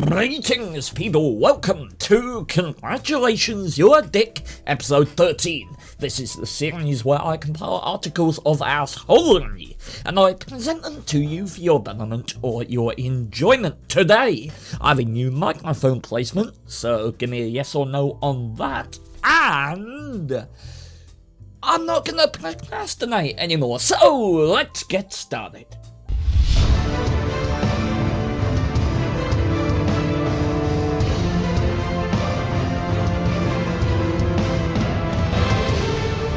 Greetings people, welcome to Congratulations You're a Dick, episode 13. This is the series where I compile articles of assholery, and I present them to you for your betterment or your enjoyment. Today, I have a new microphone placement, so give me a yes or no on that, and I'm not gonna procrastinate anymore, so let's get started.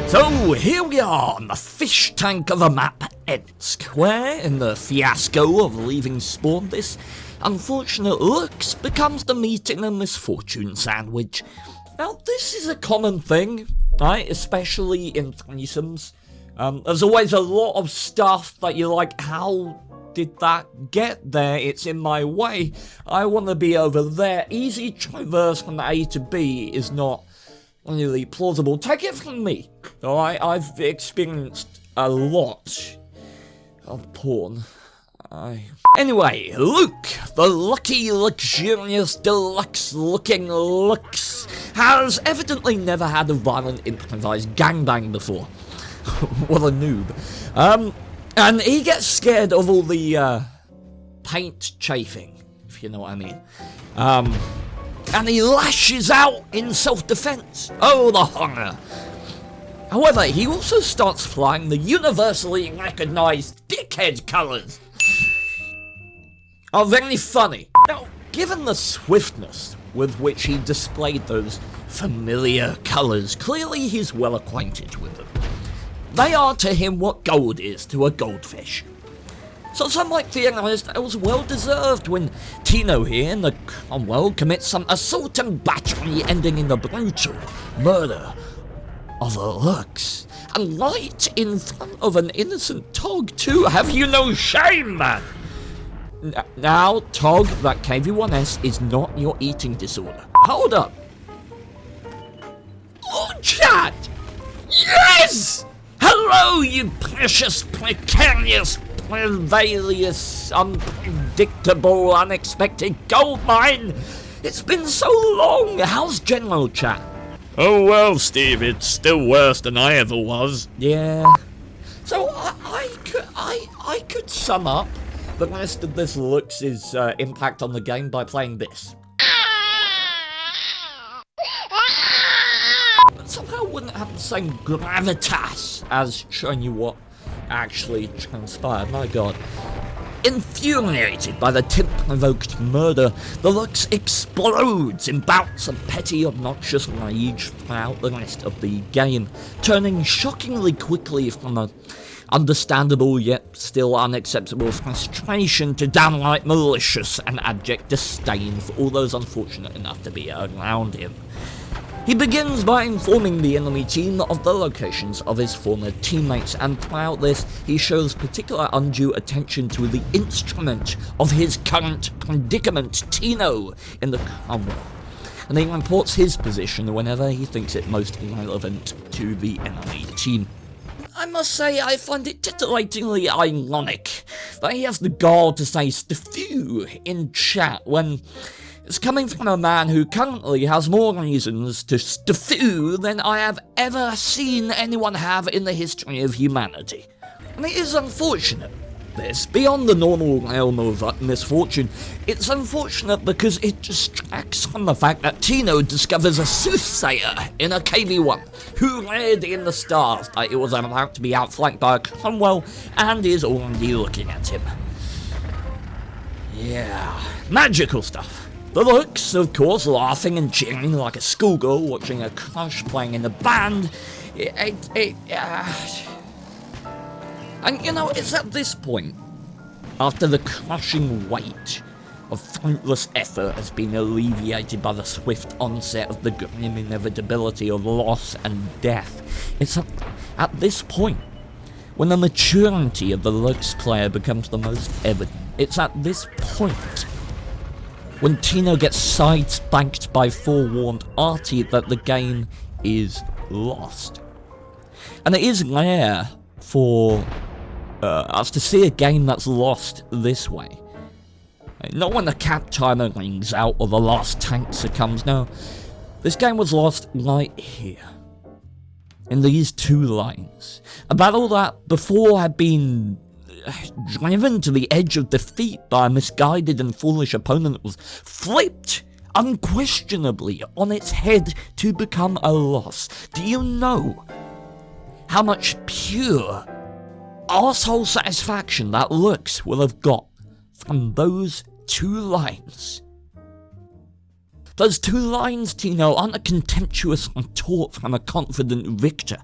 So here we are on the fish tank of a map, Ensk, where in the fiasco of leaving spawn this unfortunate looks becomes the meat in a misfortune sandwich. Now this is a common thing, right, especially in threesomes. There's always a lot of stuff that you're like, how did that get there? It's in my way. I want to be over there. Easy traverse from A to B is not really plausible. Take it from me, alright? I've experienced a lot of porn. Anyway, Luke, the lucky, luxurious, deluxe-looking Lux, has evidently never had a violent improvised gangbang before. What a noob. And he gets scared of all the, paint chafing, if you know what I mean. And he lashes out in self-defense. Oh, the horror. However, he also starts flying the universally recognized dickhead colors. Oh, very funny. Now, given the swiftness with which he displayed those familiar colors, clearly he's well acquainted with them. They are to him what gold is to a goldfish. So some might theorize that it was well-deserved when Tino here in the Commonwealth commits some assault and battery ending in the brutal murder of a Lux. And right in front of an innocent Tog too. Have you no shame, man? Now, Tog, that KV1S is not your eating disorder. Hold up. Oh, chat! Yes! Hello, you precious, precarious, prevalious, unpredictable, unexpected gold mine! It's been so long! How's general chat? Oh well, Steve, it's still worse than I ever was. Yeah. So I could sum up the rest of this Lux's impact on the game by playing this. But somehow wouldn't have the same gravitas as showing you what actually transpired. My god. Infuriated by the tip-provoked murder, the Lux explodes in bouts of petty, obnoxious rage throughout the rest of the game, turning shockingly quickly from a understandable yet still unacceptable frustration to downright malicious and abject disdain for all those unfortunate enough to be around him. He begins by informing the enemy team of the locations of his former teammates, and throughout this, he shows particular undue attention to the instrument of his current predicament, Tino, in the Commonwealth. And he reports his position whenever he thinks it most relevant to the enemy team. I must say, I find it titillatingly ironic that he has the gall to say "steffu" in chat when it's coming from a man who currently has more reasons to steffu than I have ever seen anyone have in the history of humanity. And it is unfortunate. This, beyond the normal realm of misfortune, it's unfortunate because it distracts from the fact that Tino discovers a soothsayer in a KV1 who read in the stars that it was about to be outflanked by a Cromwell and is already looking at him. Yeah, magical stuff. The Lux, of course, laughing and cheering like a schoolgirl watching a crush playing in a band. And you know, it's at this point, after the crushing weight of fruitless effort has been alleviated by the swift onset of the grim inevitability of loss and death, it's at this point when the maturity of the Lux player becomes the most evident. It's at this point when Tino gets side-spanked by forewarned Artie that the game is lost. And it is rare for us to see a game that's lost this way. Not when the cap timer rings out or the last tank succumbs, no. This game was lost right here. In these two lines. A battle that before had been driven to the edge of defeat by a misguided and foolish opponent was flipped unquestionably on its head to become a loss. Do you know how much pure arsehole satisfaction that Lux will have got from those two lines? Those two lines, Tino, aren't a contemptuous retort from a confident victor.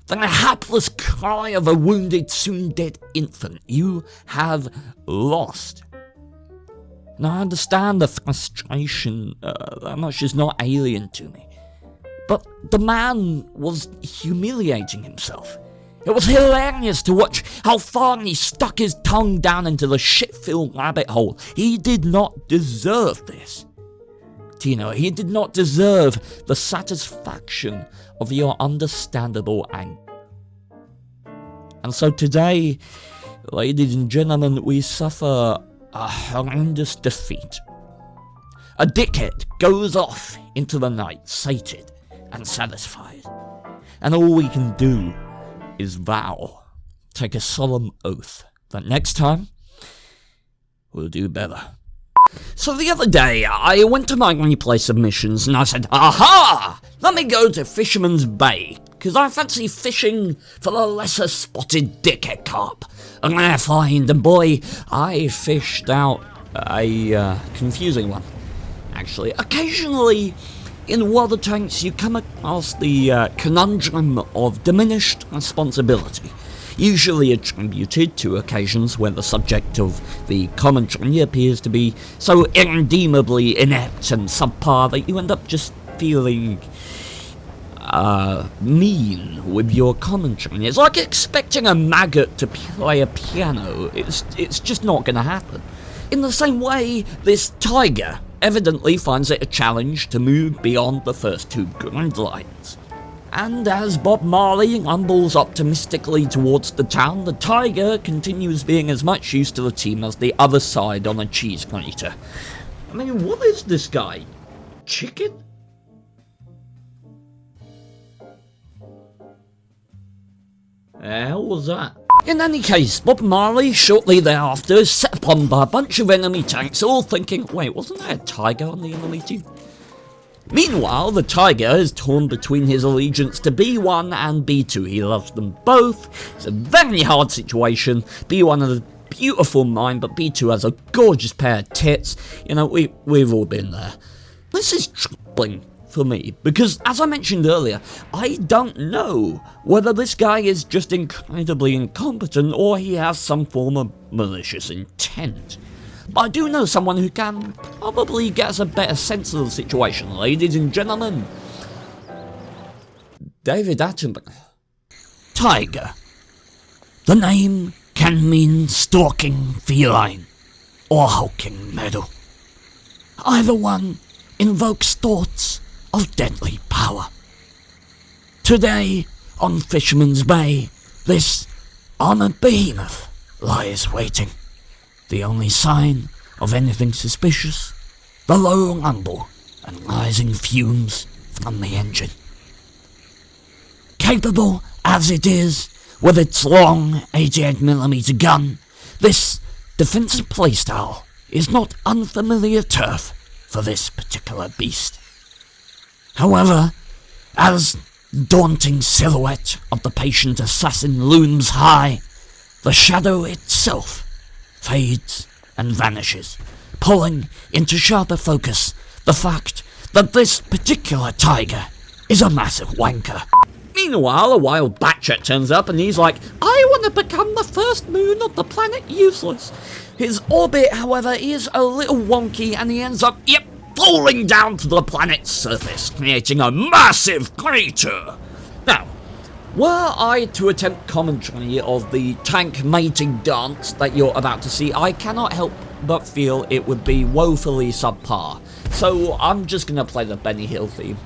They're a hapless cry of a wounded, soon-dead infant. You have lost. Now, I understand the frustration. That much is not alien to me. But the man was humiliating himself. It was hilarious to watch how far he stuck his tongue down into the shit-filled rabbit hole. He did not deserve this. Tino, he did not deserve the satisfaction of your understandable anger. And so today, ladies and gentlemen, we suffer a horrendous defeat. A dickhead goes off into the night, sated and satisfied. And all we can do is vow, take a solemn oath, that next time, we'll do better. So the other day, I went to my replay submissions and I said, aha! Let me go to Fisherman's Bay, because I fancy fishing for the lesser spotted dickhead carp. A rare find, and boy, I fished out a confusing one. Actually, occasionally in water tanks you come across the conundrum of diminished responsibility. Usually attributed to occasions where the subject of the commentary appears to be so irredeemably inept and subpar that you end up just feeling mean with your commentary. It's like expecting a maggot to play a piano. It's just not going to happen. In the same way, this tiger evidently finds it a challenge to move beyond the first two grid lines. And as Bob Marley rumbles optimistically towards the town, the tiger continues being as much use to the team as the other side on a cheese grater. I mean, what is this guy? Chicken? The hell was that? In any case, Bob Marley shortly thereafter is set upon by a bunch of enemy tanks, all thinking, wait, wasn't there a tiger on the enemy team? Meanwhile, the tiger is torn between his allegiance to B1 and B2. He loves them both. It's a very hard situation. B1 has a beautiful mind, but B2 has a gorgeous pair of tits. You know, we've all been there. This is troubling for me, because as I mentioned earlier, I don't know whether this guy is just incredibly incompetent or he has some form of malicious intent. But I do know someone who can probably get us a better sense of the situation, ladies and gentlemen. David Attenborough. Tiger. The name can mean stalking feline or hulking meadow. Either one invokes thoughts of deadly power. Today, on Fisherman's Bay, this armoured behemoth lies waiting. The only sign of anything suspicious, the low rumble and rising fumes from the engine. Capable as it is, with its long 88mm gun, this defensive playstyle is not unfamiliar turf for this particular beast. However, as daunting silhouette of the patient assassin looms high, the shadow itself fades and vanishes, pulling into sharper focus the fact that this particular tiger is a massive wanker. Meanwhile, a wild batchet turns up and he's like, I want to become the first moon of the planet Useless. His orbit, however, is a little wonky and he ends up, falling down to the planet's surface, creating a massive crater. Now, were I to attempt commentary of the tank mating dance that you're about to see, I cannot help but feel it would be woefully subpar. So I'm just going to play the Benny Hill theme.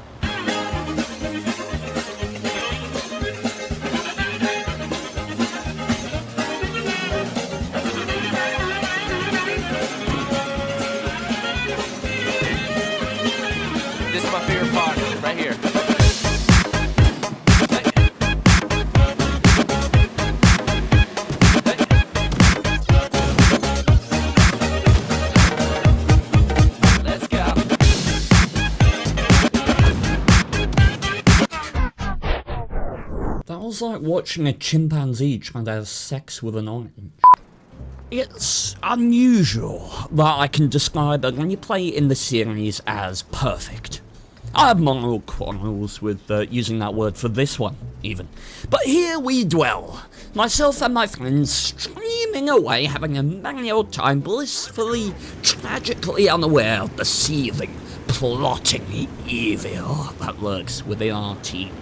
is my favorite part, right here. Let's go. That was like watching a chimpanzee trying to have sex with an orange. It's unusual that I can describe a gameplay in the series as perfect. I have moral quarrels with using that word for this one, even. But here we dwell, myself and my friends streaming away, having a merry old time, blissfully, tragically unaware of the seething, plotting evil that lurks within our team.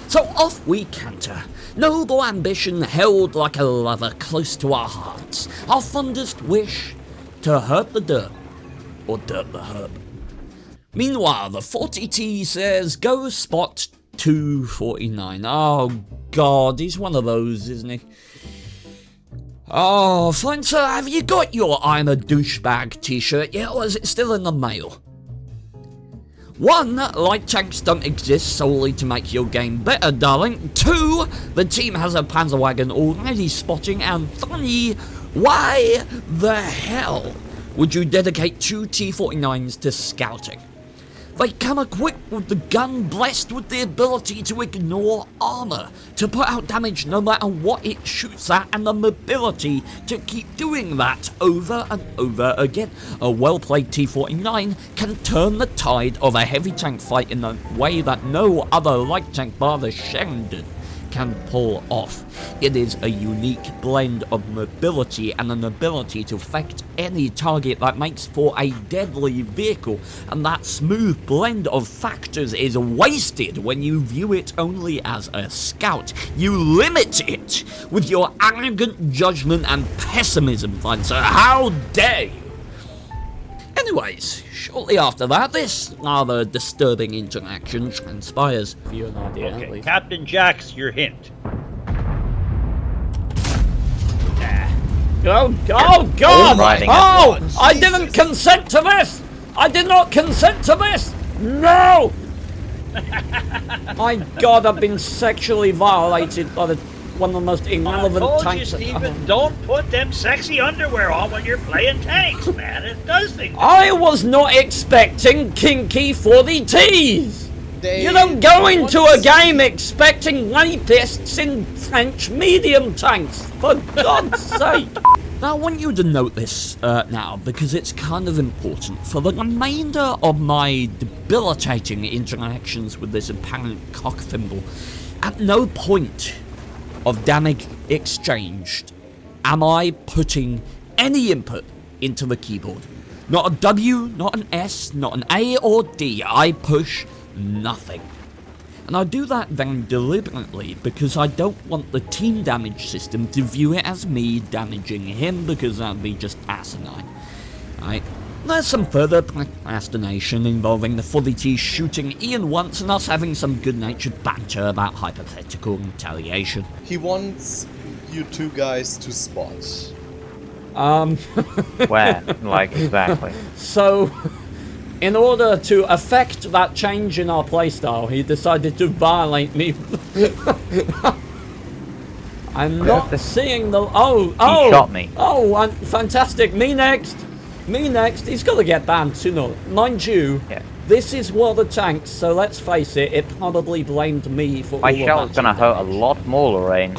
So off we canter, noble ambition held like a lover close to our hearts, our fondest wish to hurt the derp, or derp the herb. Meanwhile, the 40T says, go spot 249. Oh god, he's one of those, isn't he? Oh, fine sir, have you got your I'm a douchebag t-shirt yet, or is it still in the mail? 1, light tanks don't exist solely to make your game better, darling. 2, the team has a panzer wagon already spotting. And 3, why the hell would you dedicate 2 T-49s to scouting? They come equipped with the gun blessed with the ability to ignore armor, to put out damage no matter what it shoots at, and the mobility to keep doing that over and over again. A well-played T-49 can turn the tide of a heavy tank fight in a way that no other light tank bar the Shendon can pull off. It is a unique blend of mobility and an ability to affect any target that makes for a deadly vehicle, and that smooth blend of factors is wasted when you view it only as a scout. You limit it with your arrogant judgment and pessimism, fine sir. How dare you? Anyways, shortly after that, this rather disturbing interaction transpires. For you an idea, at Okay, least. Captain Jack's your hint. Oh God! riding Oh! at once. I didn't consent to this! I did not consent to this! No! My God, I've been sexually violated by one of the most I irrelevant told you, tanks. Steven, don't put them sexy underwear on when you're playing tanks, man. It does things. I was not expecting kinky 40Ts! You don't go into a game expecting rapists in French medium tanks, for God's sake! Now, I want you to note this now, because it's kind of important. For the remainder of my debilitating interactions with this apparent cockthimble, at no point of damage exchanged am I putting any input into the keyboard. Not a W, not an S, not an A or D. I push nothing. And I do that very deliberately because I don't want the team damage system to view it as me damaging him, because that'd be just asinine. Right? There's some further procrastination involving the 40T shooting Ian once and us having some good-natured banter about hypothetical retaliation. He wants you two guys to spot. Where? Like, exactly. So, in order to affect that change in our playstyle, he decided to violate me. I'm not seeing the... Oh! He shot me. Oh, fantastic. Me next. Me next. He's got to get banned sooner. Mind you, Yeah. this is World of Tanks, so let's face it, it probably blamed me for My all shell's of gonna that hurt a damage. lot more, Lorraine.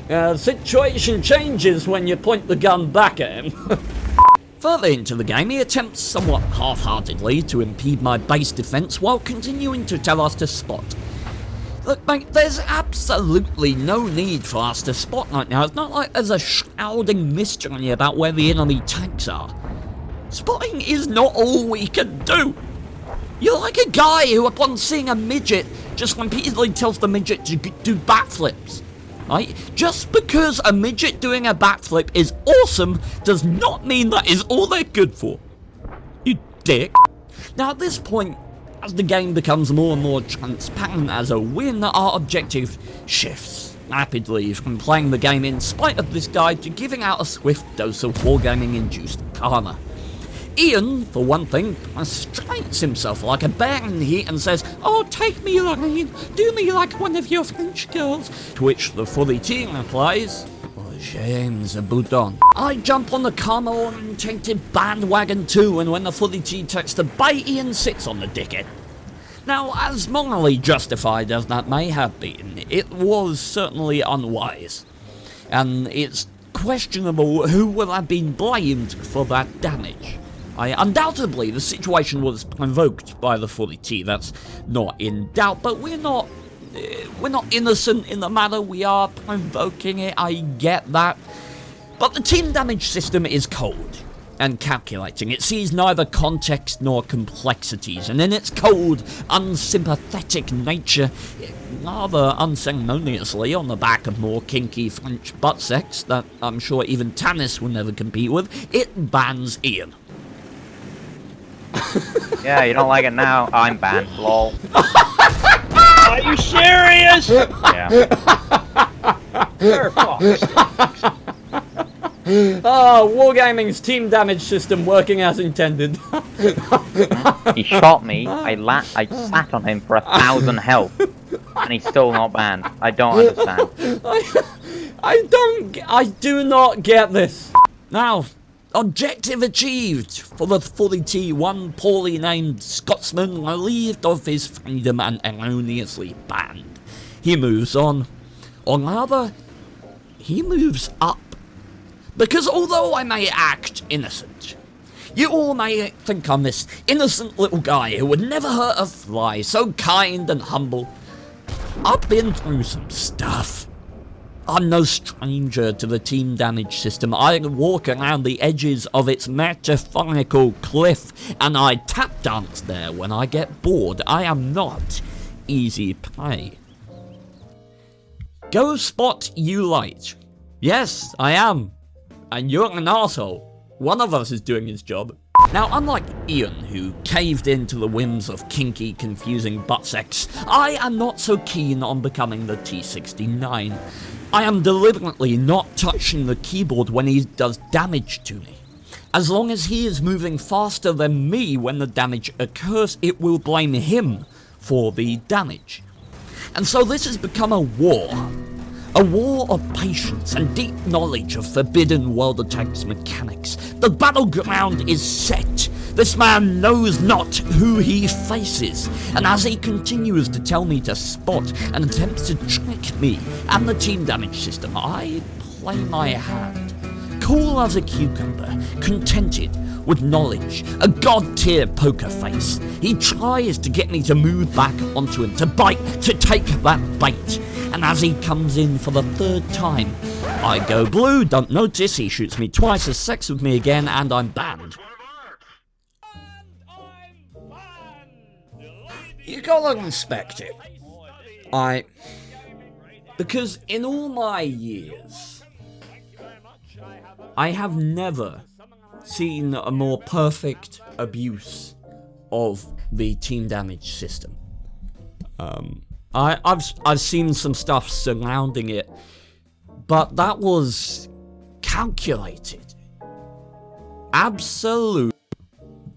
The situation changes when you point the gun back at him. Further into the game, he attempts somewhat half-heartedly to impede my base defense while continuing to tell us to spot. Look, mate, there's absolutely no need for us to spot right now. It's not like there's a shrouding mystery about where the enemy tanks are. Spotting is not all we can do. You're like a guy who, upon seeing a midget, just repeatedly tells the midget to do backflips. Right? Just because a midget doing a backflip is awesome does not mean that is all they're good for. You dick. Now at this point, as the game becomes more and more transparent as a win, our objective shifts rapidly from playing the game in spite of this guide to giving out a swift dose of wargaming-induced karma. Ian, for one thing, restrains himself like a bear in heat and says, "Oh, take me, Lorraine, do me like one of your French girls." To which the fully T replies, "Oh, James Bouton." I jump on the Carmel-orientated bandwagon too, and when the fully T texts to bite, Ian sits on the dickhead. Now, as morally justified as that may have been, it was certainly unwise. And it's questionable who will have been blamed for that damage. Undoubtedly, the situation was provoked by the fully T, that's not in doubt, but we're not innocent in the matter, we are provoking it, I get that. But the team damage system is cold and calculating. It sees neither context nor complexities, and in its cold, unsympathetic nature, rather unceremoniously on the back of more kinky French butt sex that I'm sure even Tannis will never compete with, it bans Ian. Yeah, you don't like it now? I'm banned, lol. Are you serious? Yeah. For fuck's sake. Oh, Wargaming's team damage system working as intended. He shot me, I sat on him for 1,000 health, and he's still not banned. I don't understand. I do not get this. Now, objective achieved for the fully T, one poorly named Scotsman relieved of his freedom and erroneously banned. He moves on. Or rather, he moves up. Because although I may act innocent, you all may think I'm this innocent little guy who would never hurt a fly, so kind and humble. I've been through some stuff. I'm no stranger to the team damage system. I walk around the edges of its metaphorical cliff, and I tap dance there when I get bored. I am not easy prey. Go spot you light. Yes, I am. And you're an arsehole. One of us is doing his job. Now, unlike Ian, who caved in to the whims of kinky, confusing butt sex, I am not so keen on becoming the T-69. I am deliberately not touching the keyboard when he does damage to me. As long as he is moving faster than me when the damage occurs, it will blame him for the damage. And so this has become a war. A war of patience and deep knowledge of forbidden World of Tanks mechanics. The battleground is set. This man knows not who he faces. And as he continues to tell me to spot and attempts to trick me and the team damage system, I play my hand. Cool as a cucumber, contented with knowledge, a god-tier poker face. He tries to get me to move back onto him, to bite, to take that bait. And as he comes in for the third time, I go blue, don't notice, he shoots me twice, has sex with me again, and I'm banned. You gotta respect it. Because in all my years, I have never seen a more perfect abuse of the team damage system. I've seen some stuff surrounding it, but that was calculated. Absolute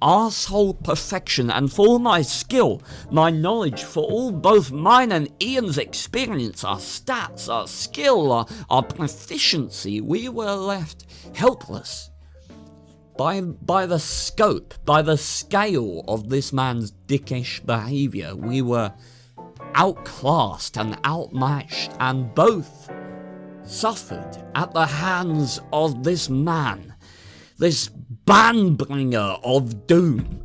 arsehole perfection, and for all my skill, my knowledge, for all both mine and Ian's experience, our stats, our skill, our proficiency, we were left helpless. By the scope, by the scale of this man's dickish behaviour, we were outclassed and outmatched, and both suffered at the hands of this man, this banbringer of doom.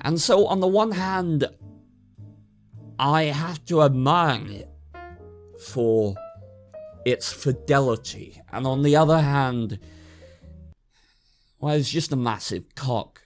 And so on the one hand, I have to admire it for its fidelity, and on the other hand, well, it's just a massive cock.